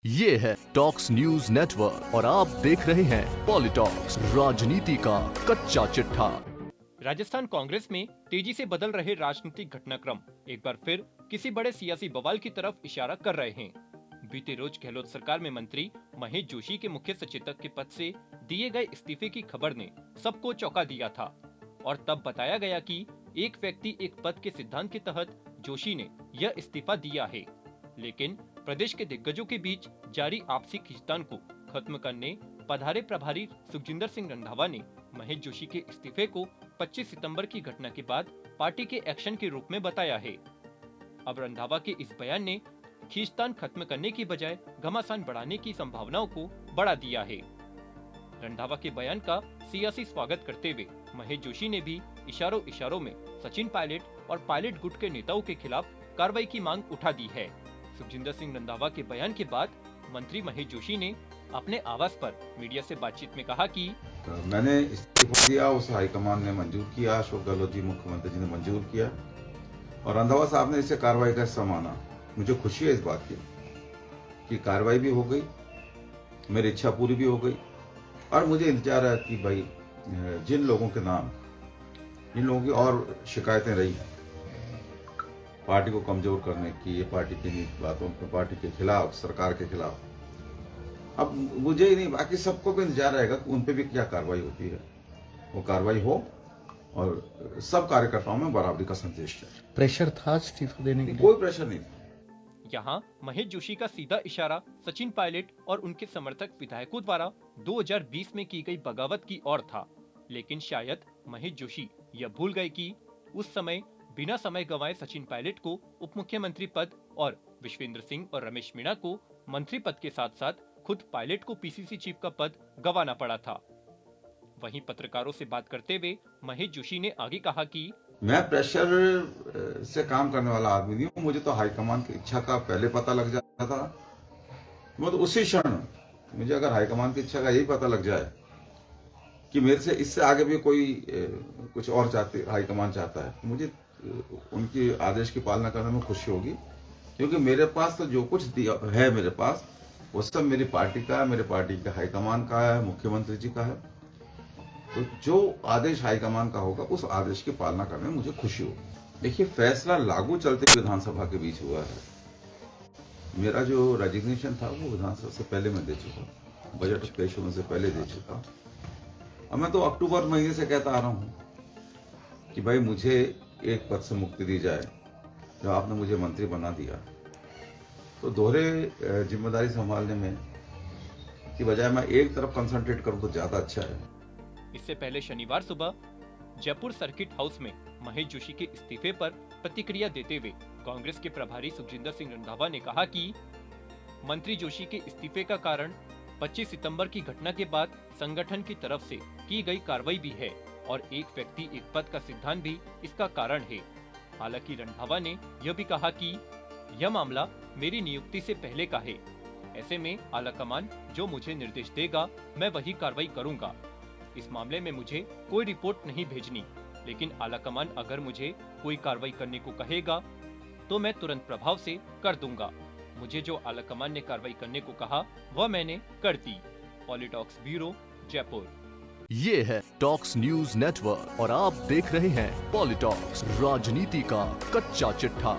ये है talks news network और आप देख रहे हैं पॉलिटॉक्स, राजनीति का कच्चा चिट्ठा। राजस्थान कांग्रेस में तेजी से बदल रहे राजनीतिक घटनाक्रम एक बार फिर किसी बड़े सियासी बवाल की तरफ इशारा कर रहे हैं। बीते रोज गहलोत सरकार में मंत्री महेश जोशी के मुख्य सचेतक के पद से दिए गए इस्तीफे की खबर ने सबको चौंका दिया था और तब बताया गया कि एक व्यक्ति एक पद के सिद्धांत के तहत जोशी ने यह इस्तीफा दिया है। लेकिन प्रदेश के दिग्गजों के बीच जारी आपसी खींचतान को खत्म करने पधारे प्रभारी सुखजिंदर सिंह रंधावा ने महेश जोशी के इस्तीफे को 25 सितंबर की घटना के बाद पार्टी के एक्शन के रूप में बताया है। अब रंधावा के इस बयान ने खींचतान खत्म करने की बजाय घमासान बढ़ाने की संभावनाओं को बढ़ा दिया है। रंधावा के बयान का सियासी स्वागत करते हुए महेश जोशी ने भी इशारों इशारों में सचिन पायलट और पायलट गुट के नेताओं के खिलाफ कार्रवाई की मांग उठा दी है। सुखजिंदर सिंह रंधावा के बयान के बाद मंत्री महेश जोशी ने अपने आवास पर मीडिया से बातचीत में कहा कि मैंने इस्तीफा दिया, उस हाईकमान ने मंजूर किया, अशोक गहलोत जी मुख्यमंत्री जी ने मंजूर किया और रंधावा साहब ने इसे कार्रवाई का हिस्सा माना। मुझे खुशी है इस बात की कि कार्रवाई भी हो गई, मेरी इच्छा पूरी भी हो गई और मुझे इंतजार है कि भाई जिन लोगों के नाम, जिन लोगों की और शिकायतें रही पार्टी को कमजोर करने की, ये पार्टी की बातों पर, पार्टी के खिलाफ, सरकार के खिलाफ, अब मुझे ही नहीं बाकी सबको भी इंतजार रहेगा कि उन पे भी क्या कार्रवाई होती है। वो कार्रवाई हो और सब कार्यकर्ताओं में बराबरी का संदेश जाए। प्रेशर था इस्तीफा देने के लिए? कोई प्रेशर नहीं था। यहाँ महेश जोशी का सीधा इशारा सचिन पायलट और उनके समर्थक विधायकों द्वारा 2020 में की गई बगावत की ओर था। लेकिन शायद महेश जोशी यह भूल गए कि उस समय बिना समय गंवाए सचिन पायलट को उप मुख्यमंत्री पद और विश्वेंद्र सिंह और रमेश मीणा को मंत्री पद के साथ साथ खुद पायलट को पीसीसी चीफ का पद गंवाना पड़ा था। वहीं पत्रकारों से बात करते हुए महेश जोशी ने आगे कहा कि मैं प्रेशर से काम करने वाला आदमी नहीं हूँ। मुझे तो हाईकमान की इच्छा का पहले पता लग जाता था। मैं तो उसी क्षण, मुझे अगर हाईकमान की इच्छा का यही पता लग जाए कि मेरे से इससे आगे भी कोई कुछ और हाईकमान चाहता है, मुझे उनकी आदेश की पालना करने में खुशी होगी, क्योंकि मेरे पास तो जो कुछ है मेरे पास वो सब मेरी पार्टी का है, मेरे पार्टी के हाईकमान का है, मुख्यमंत्री जी का है। तो जो आदेश हाईकमान का होगा उस आदेश की पालना करने में मुझे खुशी होगी। देखिए, फैसला लागू चलते विधानसभा के बीच हुआ है। मेरा जो रेजिग्नेशन था वो विधानसभा से पहले मैं दे चुका, बजट पेश होने से पहले दे चुका। अब मैं तो अक्टूबर महीने से कहता आ रहा हूँ कि भाई मुझे एक पद से मुक्ति दी जाए। जब आपने मुझे मंत्री बना दिया तो दोहरे जिम्मेदारी संभालने में की बजाय मैं एक तरफ कंसंट्रेट करूं तो ज्यादा अच्छा है। इससे पहले शनिवार सुबह जयपुर सर्किट हाउस में महेश जोशी के इस्तीफे पर प्रतिक्रिया देते हुए कांग्रेस के प्रभारी सुखजिंदर सिंह रंधावा ने कहा कि मंत्री जोशी के इस्तीफे का कारण 25 सितंबर की घटना के बाद संगठन की तरफ से की गई कार्रवाई भी है और एक व्यक्ति एक पद का सिद्धांत भी इसका कारण है। हालांकि रंधावा ने यह भी कहा कि यह मामला मेरी नियुक्ति से पहले का है। ऐसे में आलाकमान जो मुझे निर्देश देगा मैं वही कार्रवाई करूंगा। इस मामले में मुझे कोई रिपोर्ट नहीं भेजनी, लेकिन आलाकमान अगर मुझे कोई कार्रवाई करने को कहेगा तो मैं तुरंत प्रभाव से कर दूंगा। मुझे जो आलाकमान ने कार्रवाई करने को कहा वह मैंने कर दी। पॉलिटॉक्स ब्यूरो, जयपुर। ये है टॉक्स न्यूज नेटवर्क और आप देख रहे हैं पॉलिटॉक्स, राजनीति का कच्चा चिट्ठा।